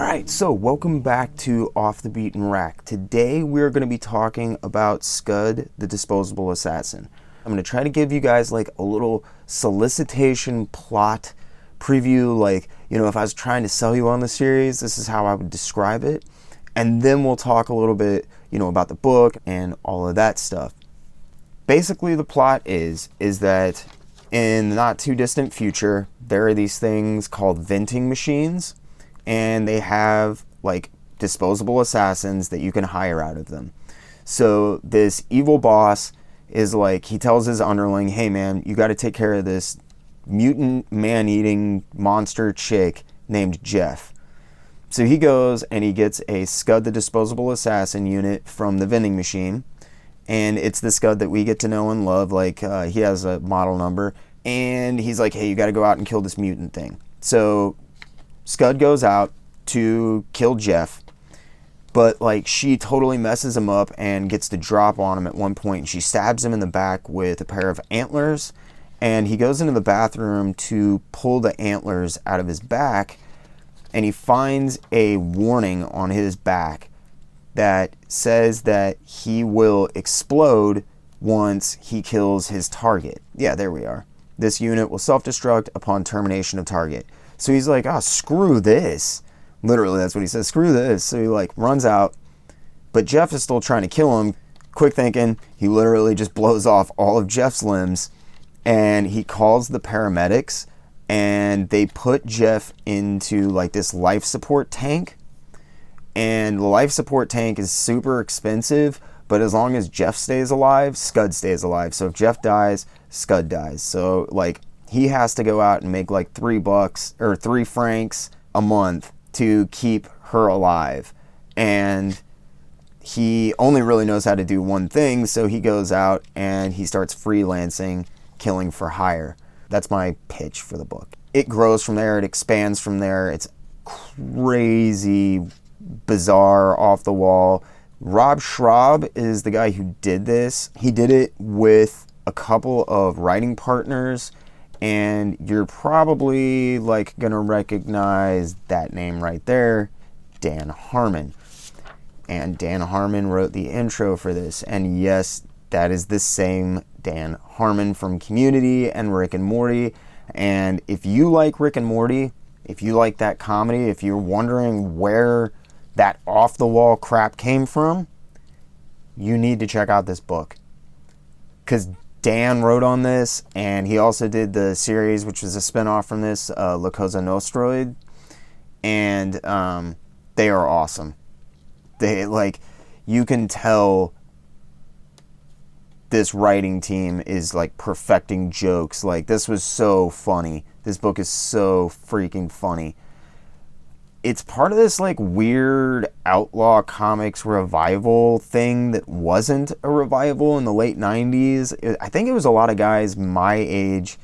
Alright, so welcome back to Off the Beaten Rack. Today we're going to be talking about SCUD The Disposable Assassin. I'm going to try to give you guys like a little solicitation plot preview, like, you know, if I was trying to sell you on the series, this is how I would describe it. And then we'll talk a little bit, you know, about the book and all of that stuff. Basically the plot is that in the not too distant future, there are these things called venting machines. And they have like disposable assassins that you can hire out of them. So this evil boss is like, he tells his underling, hey man, you got to take care of this mutant man-eating monster chick named Jeff. So he goes and he gets a SCUD the Disposable Assassin unit from the vending machine. And it's the SCUD that we get to know and love. Like he has a model number. And he's like, hey, you got to go out and kill this mutant thing. So SCUD goes out to kill Jeff, but like she totally messes him up and gets the drop on him at one point, and she stabs him in the back with a pair of antlers, and he goes into the bathroom to pull the antlers out of his back, and he finds a warning on his back that says that he will explode once he kills his target. Yeah, there we are. This unit will self-destruct upon termination of target. So he's like, oh, screw this. Literally, that's what he says, screw this. So he like runs out, but Jeff is still trying to kill him. Quick thinking, he literally just blows off all of Jeff's limbs, and he calls the paramedics, and they put Jeff into like this life support tank. And the life support tank is super expensive, but as long as Jeff stays alive, SCUD stays alive. So if Jeff dies, SCUD dies. So like, he has to go out and make like $3 or 3 francs a month to keep her alive. And he only really knows how to do one thing, so he goes out and he starts freelancing, killing for hire. That's my pitch for the book. It grows from there, it expands from there. It's crazy, bizarre, off the wall. Rob Schrab is the guy who did this. He did it with a couple of writing partners, and you're probably like gonna recognize that name right there, Dan Harmon. And Dan Harmon wrote the intro for this. And yes, that is the same Dan Harmon from Community and Rick and Morty. And if you like Rick and Morty, if you like that comedy, if you're wondering where that off-the-wall crap came from, you need to check out this book. Because Dan wrote on this, and he also did the series, which was a spinoff from this, La Cosa Nostra, and they are awesome. They, like, you can tell this writing team is like perfecting jokes. Like, this was so funny. This book is so freaking funny. It's part of this like weird outlaw comics revival thing that wasn't a revival in the late 90s. I think it was a lot of guys my age,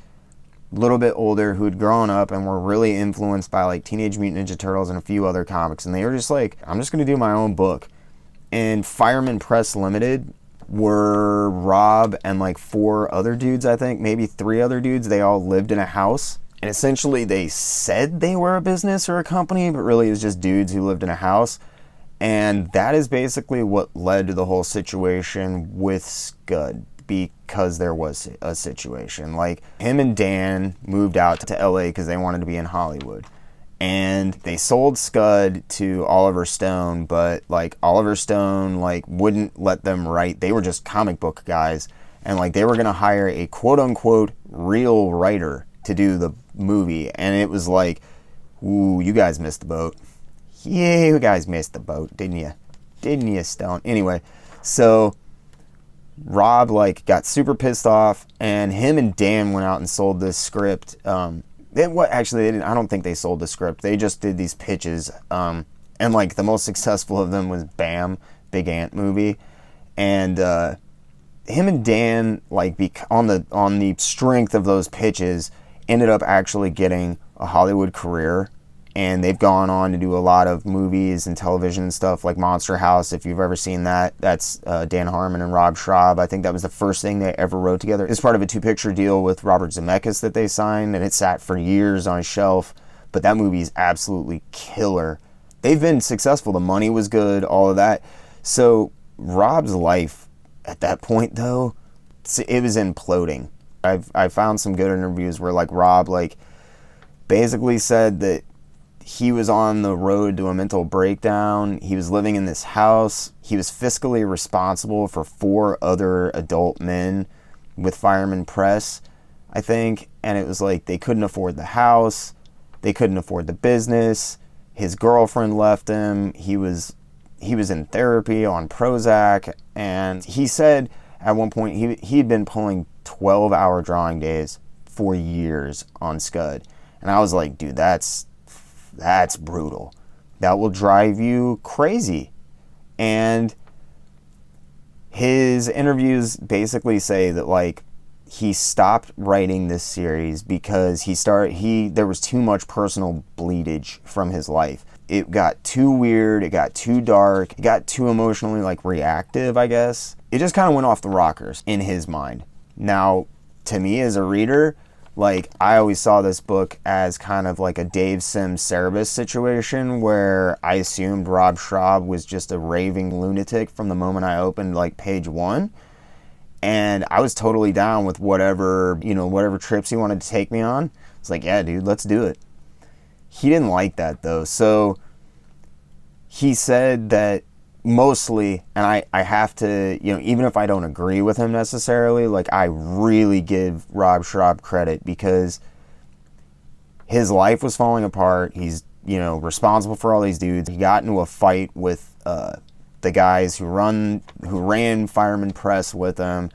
a little bit older, who'd grown up and were really influenced by like Teenage Mutant Ninja Turtles and a few other comics. And they were just like, I'm just going to do my own book. And Fireman Press Limited were Rob and like 4 other dudes, I think, maybe 3 other dudes. They all lived in a house. And essentially they said they were a business or a company, but really it was just dudes who lived in a house. And that is basically what led to the whole situation with SCUD, because there was a situation. Like, him and Dan moved out to LA because they wanted to be in Hollywood. And they sold SCUD to Oliver Stone, but like Oliver Stone like wouldn't let them write. They were just comic book guys. And like, they were going to hire a quote unquote real writer to do the movie, and it was like, ooh, you guys missed the boat. Yeah, you guys missed the boat, didn't you, Stone? Anyway, so Rob like got super pissed off, and him and Dan went out and sold this script. They didn't. I don't think they sold the script. They just did these pitches, and like the most successful of them was Bam, Big Ant movie, and him and Dan like on the strength of those pitches ended up actually getting a Hollywood career, and they've gone on to do a lot of movies and television and stuff like Monster House. If you've ever seen that, that's Dan Harmon and Rob Schrab. I think that was the first thing they ever wrote together. It's part of a 2-picture deal with Robert Zemeckis that they signed, and it sat for years on a shelf, but that movie is absolutely killer. they've been successful. The money was good, all of that. So Rob's life at that point, though, it was imploding. I found some good interviews where like Rob like basically said that he was on the road to a mental breakdown. He was living in this house. He was fiscally responsible for 4 other adult men with Fireman Press, I think. And it was like they couldn't afford the house. They couldn't afford the business. His girlfriend left him. He was in therapy on Prozac. And he said at one point he'd been pulling 12-hour drawing days for years on SCUD. And I was like, dude, that's brutal. That will drive you crazy. And his interviews basically say that like he stopped writing this series because there was too much personal bleedage from his life. It got too weird, it got too dark, it got too emotionally like reactive, I guess. It just kind of went off the rockers in his mind. Now, to me as a reader, like, I always saw this book as kind of like a Dave Sims Cerebus situation where I assumed Rob Schrab was just a raving lunatic from the moment I opened like page 1. And I was totally down with whatever trips he wanted to take me on. It's like, yeah, dude, let's do it. He didn't like that though. So he said that mostly, and I have to, even if I don't agree with him necessarily, like I really give Rob Schrab credit because his life was falling apart. He's, responsible for all these dudes. He got into a fight with the guys who ran Fireman Press with him,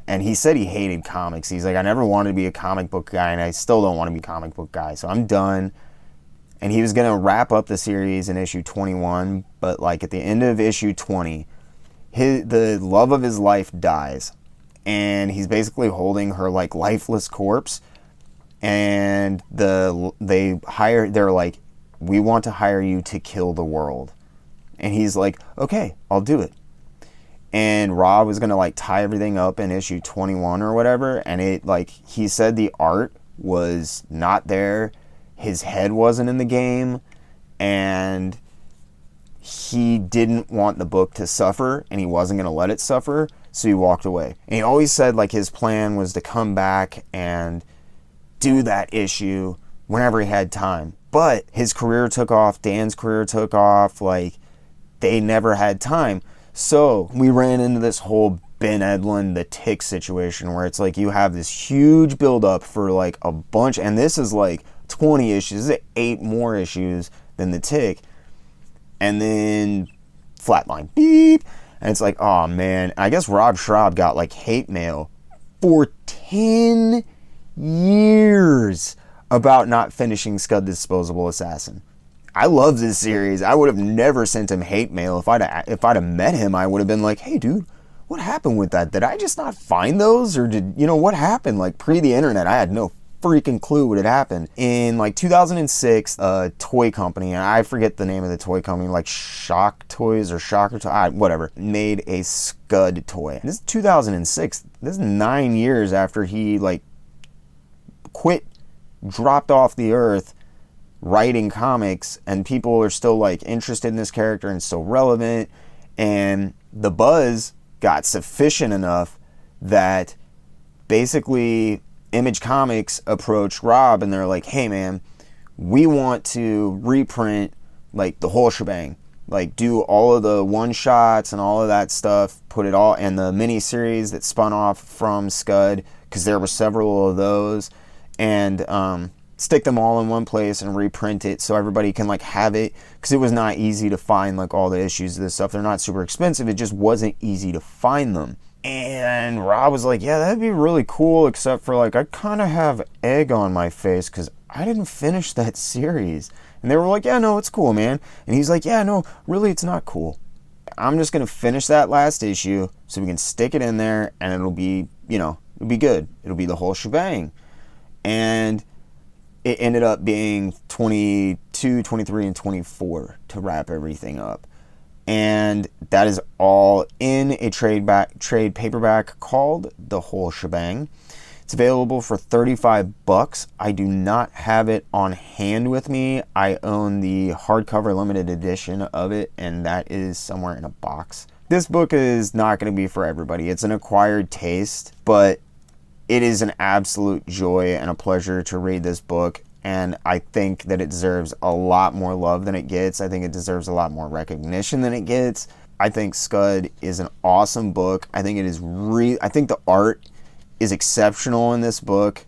and he said he hated comics. He's like, I never wanted to be a comic book guy, and I still don't want to be a comic book guy, so I'm done. And he was going to wrap up the series in issue 21, but like at the end of issue 20, the love of his life dies. And he's basically holding her like lifeless corpse. And they're like, we want to hire you to kill the world. And he's like, okay, I'll do it. And Rob was going to like tie everything up in issue 21 or whatever. And he said the art was not there. His head wasn't in the game, and he didn't want the book to suffer, and he wasn't going to let it suffer, so he walked away. And he always said like his plan was to come back and do that issue whenever he had time. But his career took off, Dan's career took off, like they never had time. So we ran into this whole Ben Edlund, the Tick situation where it's like you have this huge buildup for like a bunch, and this is like 20 issues, this is 8 more issues than the Tick, and then flatline, beep, and it's like, oh man, I guess Rob Schrab got like hate mail for 10 years about not finishing Scud the Disposable Assassin. I love this series. I would have never sent him hate mail. If I'd have met him, I would have been like, hey dude, what happened with that? Did I just not find those? Or what happened? Like pre the internet, I had no freaking clue what had happened. In like 2006, a toy company, and I forget the name of the toy company, like Shock Toys or Shocker Toy, whatever, made a Scud toy. This is 2006. This is 9 years after he like quit, dropped off the earth writing comics, and people are still like interested in this character and still relevant, and the buzz got sufficient enough that basically Image Comics approached Rob and they're like, hey man, we want to reprint like the whole shebang, like do all of the one shots and all of that stuff, put it all in the mini series that spun off from Scud, because there were several of those, and stick them all in one place and reprint it so everybody can like have it, because it was not easy to find like all the issues of this stuff. They're not super expensive, it just wasn't easy to find them. And Rob was like, yeah, that'd be really cool, except for like I kind of have egg on my face because I didn't finish that series. And they were like, yeah, no, it's cool, man. And he's like, yeah, no, really, it's not cool. I'm just going to finish that last issue so we can stick it in there and it'll be, it'll be good. It'll be the whole shebang. And it ended up being 22, 23, and 24 to wrap everything up. and that is all in a trade paperback called The Whole Shebang. It's available for $35. I do not have it on hand with me. I own the hardcover limited edition of it, and that is somewhere in a box. This book is not going to be for everybody. It's an acquired taste, but it is an absolute joy and a pleasure to read this book, and I think that it deserves a lot more love than it gets. I think it deserves a lot more recognition than it gets. I think Scud is an awesome book. I think it is I think the art is exceptional in this book.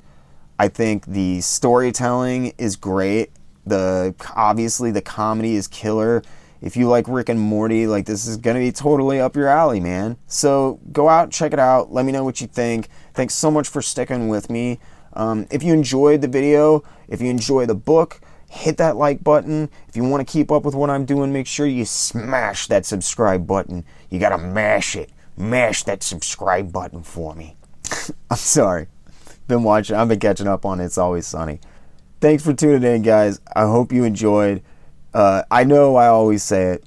I think the storytelling is great. Obviously the comedy is killer. If you like Rick and Morty, like, this is gonna be totally up your alley, man. So go out, check it out. Let me know what you think. Thanks so much for sticking with me. If you enjoyed the video, if you enjoy the book, hit that like button. If you want to keep up with what I'm doing, make sure you smash that subscribe button. You gotta mash it. Mash that subscribe button for me. I'm sorry. I've been catching up on It's Always Sunny. Thanks for tuning in, guys. I hope you enjoyed. I know I always say it,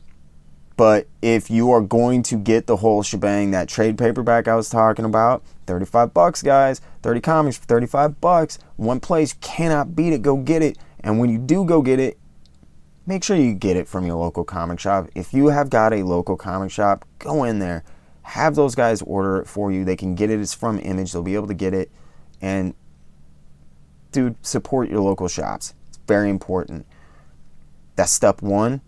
but if you are going to get The Whole Shebang, that trade paperback I was talking about, $35, guys. 30 comics for $35. One place, you cannot beat it. Go get it. And when you do go get it, make sure you get it from your local comic shop. If you have got a local comic shop, go in there. Have those guys order it for you. They can get it. It's from Image. They'll be able to get it. And, dude, support your local shops. It's very important. That's step one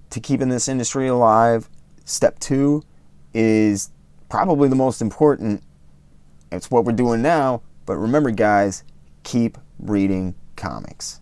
to keeping this industry alive. Step two is probably the most important. It's what we're doing now. But remember, guys, keep reading comics.